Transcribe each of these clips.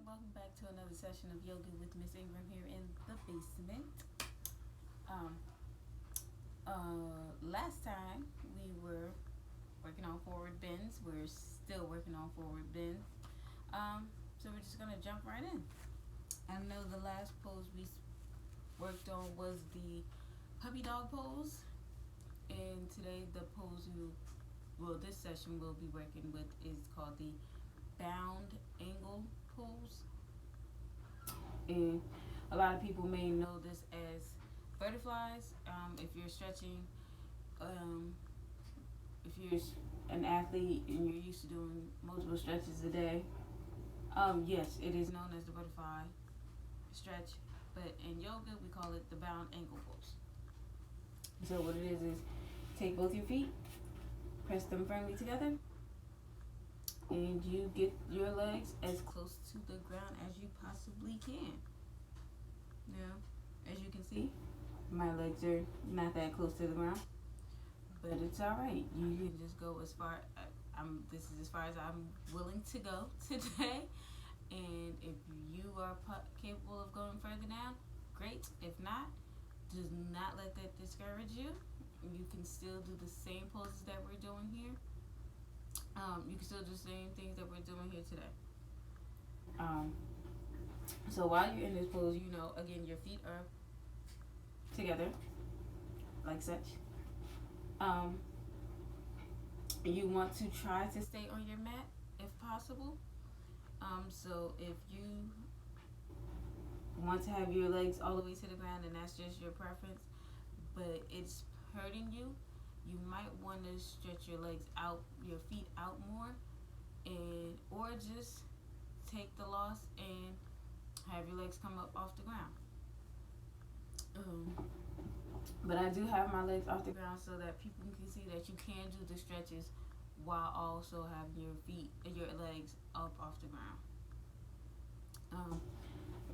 welcome back to another session of yoga with Miss Ingram here in the basement. Um, Last time we were working on forward bends. We're still working on forward bends. So we're just gonna jump right in. I know the last pose we worked on was the puppy dog pose, and today the pose this session we'll be working with is called the bound angle pose. And a lot of people may know this as butterflies. If you're stretching, um, if you're an athlete and you're used to doing multiple stretches a day, yes, it is known as the butterfly stretch. But in yoga, we call it the bound ankle pose. So what it is take both your feet, press them firmly together, and you get your legs as close to the ground as you possibly can. Now, as you can see, my legs are not that close to the ground, but it's all right. You can just go as far. This is as far as I'm willing to go today. And if you are capable of going further down, great. If not, do not let that discourage you. You can still do the same poses that we're doing here. You can still do the same things that we're doing here today. So while you're in this pose, again, your feet are together, like such. You want to try to stay on your mat if possible. So if you want to have your legs all the way to the ground and that's just your preference, but it's hurting you, you might want to stretch your legs out, your feet out more, or just take the loss and have your legs come up off the ground. But I do have my legs off the ground so that people can see that you can do the stretches while also having your legs up off the ground.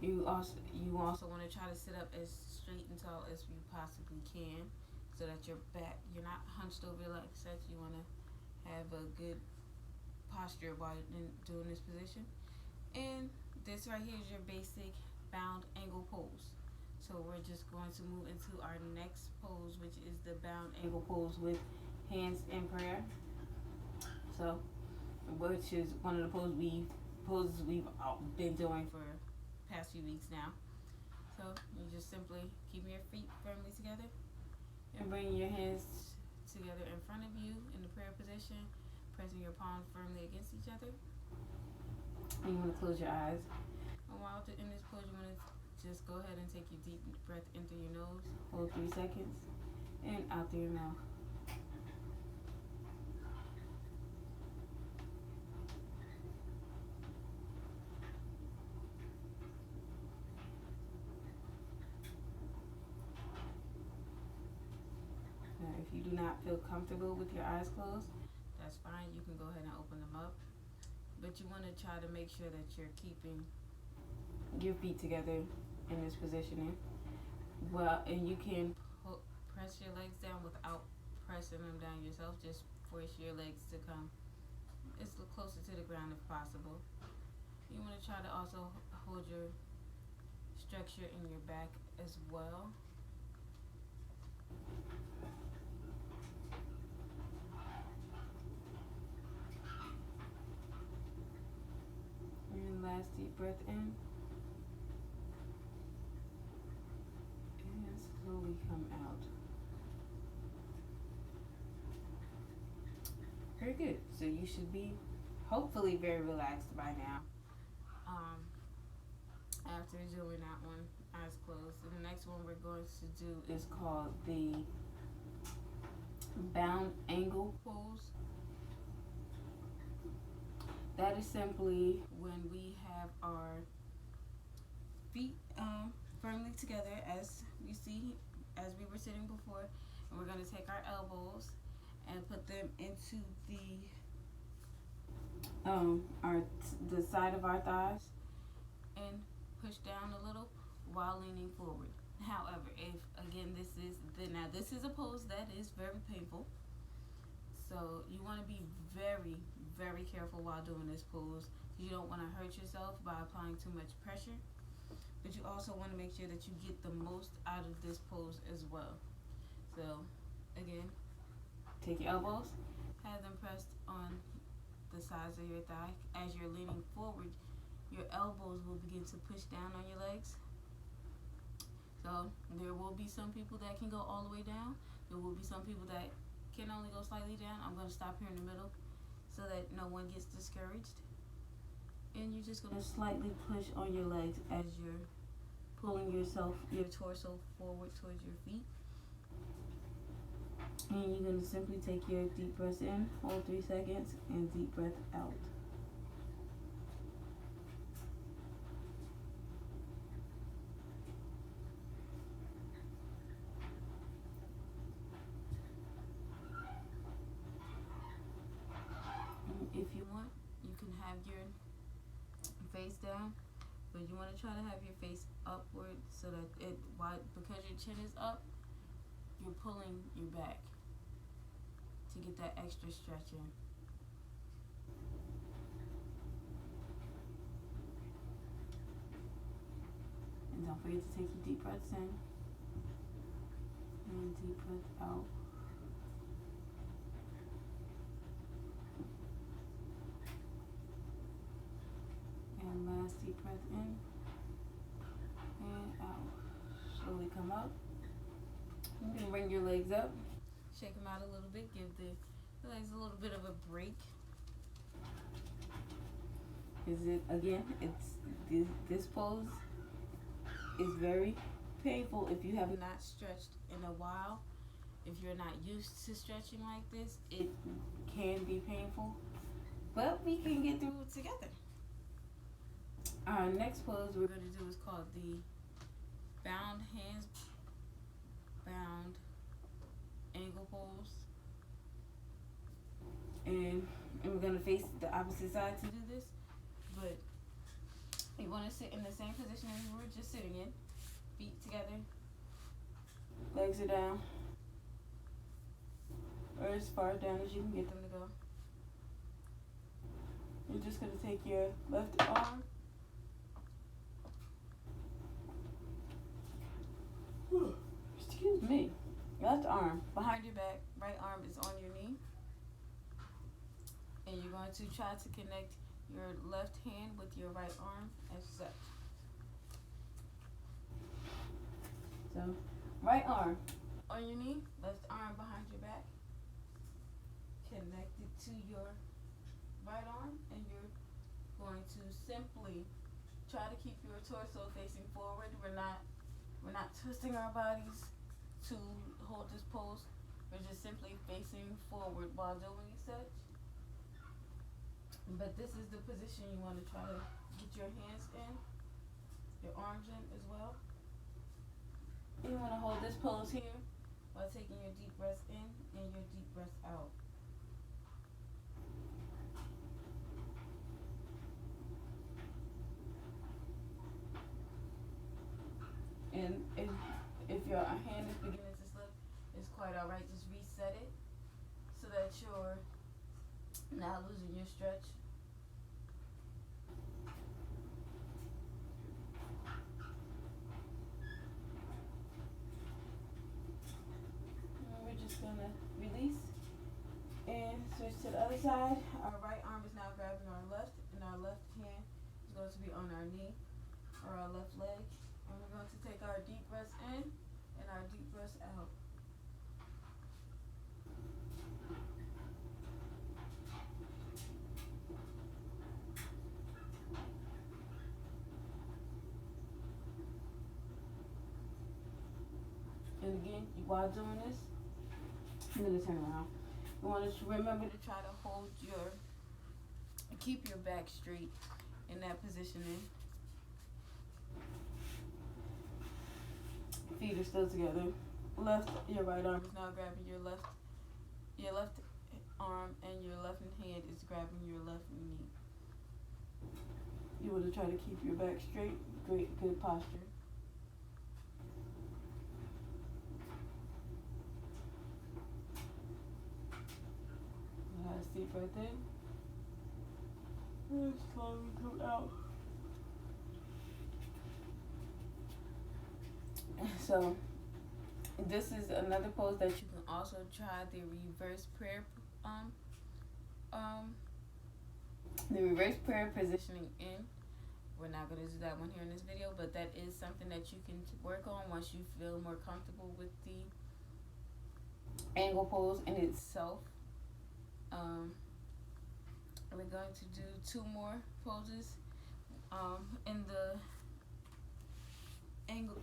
You also want to try to sit up as straight and tall as you possibly can, so that you're not hunched over like such. You want to have a good posture while you're doing this position. And this right here is your basic bound angle pose. So we're just going to move into our next pose, which is the bound angle pose with hands in prayer. So, which is one of the poses we've been doing for the past few weeks now. So you just simply keep your feet firmly together and bring your hands together in front of you in the prayer position, pressing your palms firmly against each other. And you want to close your eyes. And while in this pose, you want to just go ahead and take your deep breath in through your nose, hold 3 seconds, and out through your mouth. Now, if you do not feel comfortable with your eyes closed, that's fine. You can go ahead and open them up. But you want to try to make sure that you're keeping your feet together in this positioning. And you can press your legs down without pressing them down yourself. Just force your legs to come as closer to the ground if possible. You want to try to also hold your structure in your back as well. And last deep breath in. And slowly come out. Very good. So you should be hopefully very relaxed by now. After doing that one, eyes closed. And the next one we're going to do is called the bound angle pose. That is simply when we have our feet firmly together as we were sitting before, and we're going to take our elbows and put them into the side of our thighs and push down a little while leaning forward. However, this is a pose that is very painful, so you want to be very, very careful while doing this pose You don't want to hurt yourself by applying too much pressure, but you also want to make sure that you get the most out of this pose as well. So, again, take your elbows, have them pressed on the sides of your thigh. As you're leaning forward, your elbows will begin to push down on your legs. So, there will be some people that can go all the way down. There will be some people that can only go slightly down. I'm going to stop here in the middle so that no one gets discouraged. And you're just going to slightly push on your legs as you're pulling your torso forward towards your feet. And you're going to simply take your deep breath in, hold 3 seconds, and deep breath out. If you want, you can have your face down, but you want to try to have your face upward so that because your chin is up, you're pulling your back to get that extra stretch in. And don't forget to take your deep breaths in and deep breath out. And last deep breath in and out. Slowly come up. You can bring your legs up. Shake them out a little bit. Give the legs a little bit of a break. This pose is very painful if you have not stretched in a while. If you're not used to stretching like this, it can be painful, but we can get through it together. Our next pose we're going to do is called the bound hands, bound ankle pose. And we're going to face the opposite side to do this, but you want to sit in the same position as we were just sitting in. Feet together, legs are down, or as far down as you can get them to go. You're just going to take your left arm, excuse me, left arm behind your back, right arm is on your knee, and you're going to try to connect your left hand with your right arm as such. So, right arm on your knee, left arm behind your back, connected to your right arm, and you're going to simply try to keep your torso facing forward. We're not twisting our bodies to hold this pose. We're just simply facing forward while doing such. But this is the position you want to try to get your hands in, your arms in as well. You want to hold this pose here while taking your deep breaths in and your deep breaths out. And if your hand is beginning to slip, it's quite alright. Just reset it so that you're not losing your stretch. Gonna release and switch to the other side. Our right arm is now grabbing our left, and our left hand is going to be on our knee or our left leg. And we're going to take our deep breaths in and our deep breaths out. And again, while doing this, I'm going to turn around. You want to remember to try to keep your back straight in that positioning. Feet are still together. Your right arm is now grabbing your left arm, and your left hand is grabbing your left knee. You want to try to keep your back straight. Good posture. Last deep breath in Let's slowly come out. So this is another pose that you can also try, the reverse prayer um um the reverse prayer positioning in. We're not going to do that one here in this video, but that is something that you can work on once you feel more comfortable with the angle pose in itself. We're going to do 2 more poses in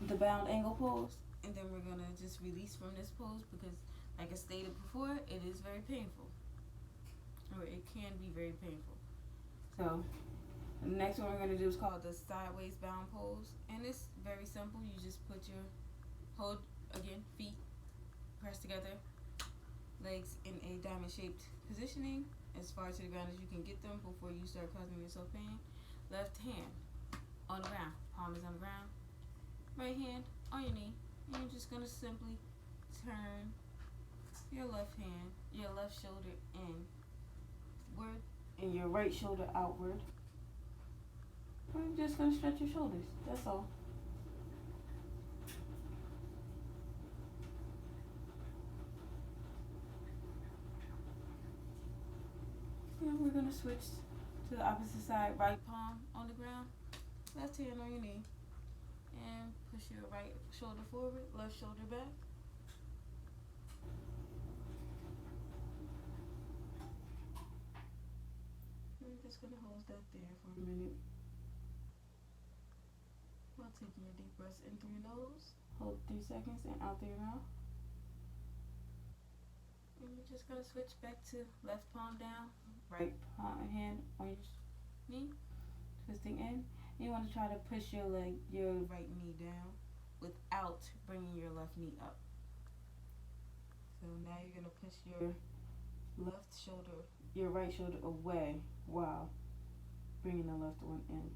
the bound angle pose, and then we're going to just release from this pose because, like I stated before, it is very painful, or it can be very painful. So the next one we're going to do is called the sideways bound pose, and it's very simple. You just put your feet pressed together, legs in a diamond shaped positioning as far to the ground as you can get them before you start causing yourself pain. Left hand on the ground, palm is on the ground, right hand on your knee, and you're just going to simply turn your left hand, your left shoulder inward, and your right shoulder outward. We're just going to stretch your shoulders, that's all. And we're going to switch to the opposite side, right palm on the ground, left hand on your knee, and push your right shoulder forward, left shoulder back. We're just going to hold that there for a minute while taking your deep breaths in through your nose. Hold 3 seconds and out through your mouth. And we're just going to switch back to left palm down, right hand on your knee, twisting in. You want to try to push your right knee down without bringing your left knee up. So now you're going to push your right shoulder away while bringing the left one in.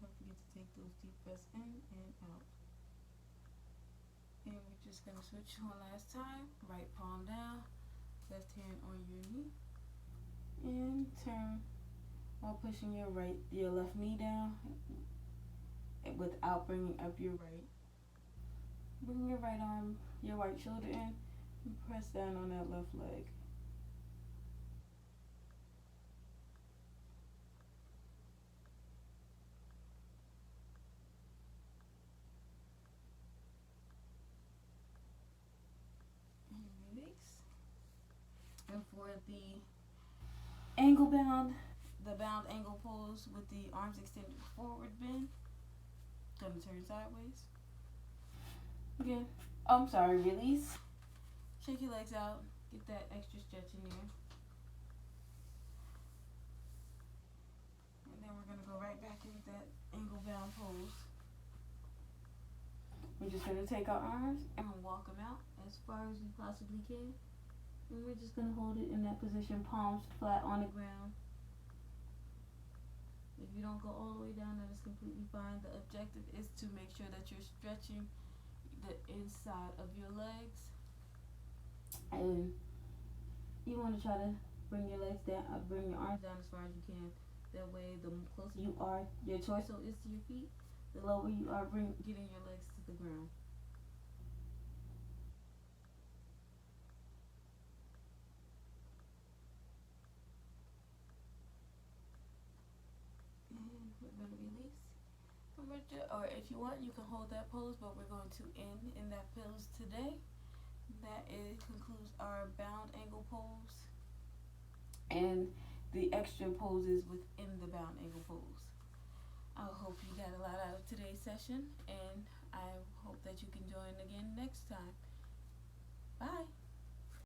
Don't forget to take those deep breaths in and out. And we're just going to switch one last time. Right palm down, left hand on your knee, and turn while pushing your left knee down without bringing up your right. Bring your right arm, your right shoulder in, and press down on that left leg. And release. And for the bound angle pose with the arms extended forward bend, gonna turn sideways. Again, release. Shake your legs out, get that extra stretch in there. And then we're gonna go right back into that angle bound pose. We're just gonna take our arms and walk them out as far as we possibly can. And we're just gonna hold it in that position, palms flat on the ground. If you don't go all the way down, that is completely fine. The objective is to make sure that you're stretching the inside of your legs. And you want to try to bring your legs down, bring your arms down as far as you can. That way, the closer you are, your torso is to your feet, the lower you are getting your legs to the ground. And we're going to release. Or if you want, you can hold that pose, but we're going to end in that pose today. That concludes our bound angle pose and the extra poses within the bound angle pose. I hope you got a lot out of today's session, and I hope that you can join again next time. Bye.